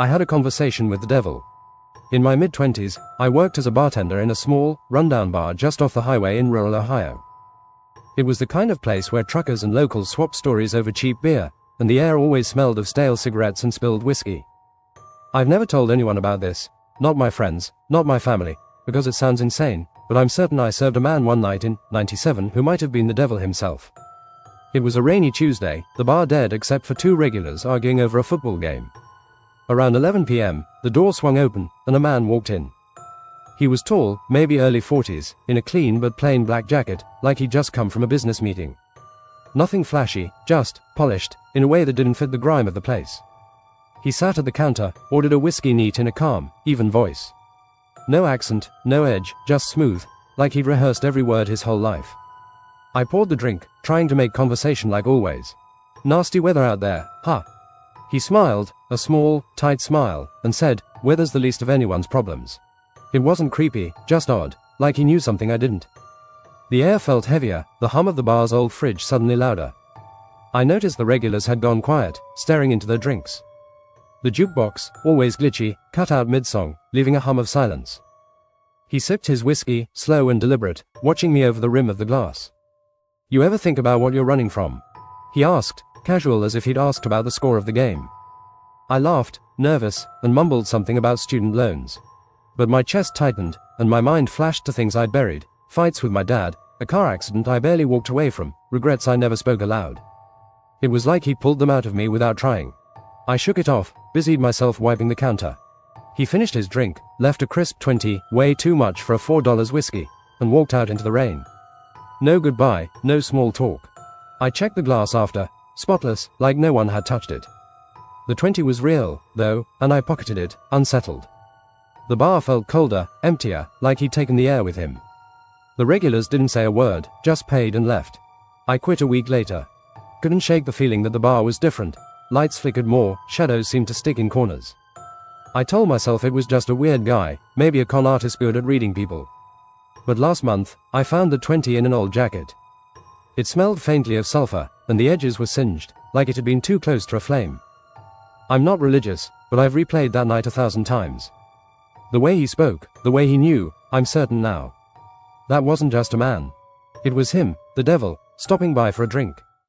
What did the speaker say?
I had a conversation with the devil. In my mid-20s, I worked as a bartender in a small, rundown bar just off the highway in rural Ohio. It was the kind of place where truckers and locals swapped stories over cheap beer, and the air always smelled of stale cigarettes and spilled whiskey. I've never told anyone about this, not my friends, not my family, because it sounds insane, but I'm certain I served a man one night in '97 who might have been the devil himself. It was a rainy Tuesday, the bar dead except for two regulars arguing over a football game. Around 11 p.m., the door swung open, and a man walked in. He was tall, maybe early 40s, in a clean but plain black jacket, like he'd just come from a business meeting. Nothing flashy, just polished, in a way that didn't fit the grime of the place. He sat at the counter, ordered a whiskey neat in a calm, even voice. No accent, no edge, just smooth, like he'd rehearsed every word his whole life. I poured the drink, trying to make conversation like always. "Nasty weather out there, huh?" He smiled, a small, tight smile, and said, "Weather's the least of anyone's problems." It wasn't creepy, just odd, like he knew something I didn't. The air felt heavier, the hum of the bar's old fridge suddenly louder. I noticed the regulars had gone quiet, staring into their drinks. The jukebox, always glitchy, cut out mid-song, leaving a hum of silence. He sipped his whiskey, slow and deliberate, watching me over the rim of the glass. "You ever think about what you're running from?" he asked, casual as if he'd asked about the score of the game. I laughed, nervous, and mumbled something about student loans. But my chest tightened, and my mind flashed to things I'd buried: fights with my dad, a car accident I barely walked away from, regrets I never spoke aloud. It was like he pulled them out of me without trying. I shook it off, busied myself wiping the counter. He finished his drink, left a crisp 20, way too much for a $4 whiskey, and walked out into the rain. No goodbye, no small talk. I checked the glass after, spotless, like no one had touched it. The 20 was real, though, and I pocketed it, unsettled. The bar felt colder, emptier, like he'd taken the air with him. The regulars didn't say a word, just paid and left. I quit a week later. Couldn't shake the feeling that the bar was different. Lights flickered more, shadows seemed to stick in corners. I told myself it was just a weird guy, maybe a con artist good at reading people. But last month, I found the 20 in an old jacket. It smelled faintly of sulfur, and the edges were singed, like it had been too close to a flame. I'm not religious, but I've replayed that night 1,000 times. The way he spoke, the way he knew, I'm certain now. That wasn't just a man. It was him, the devil, stopping by for a drink.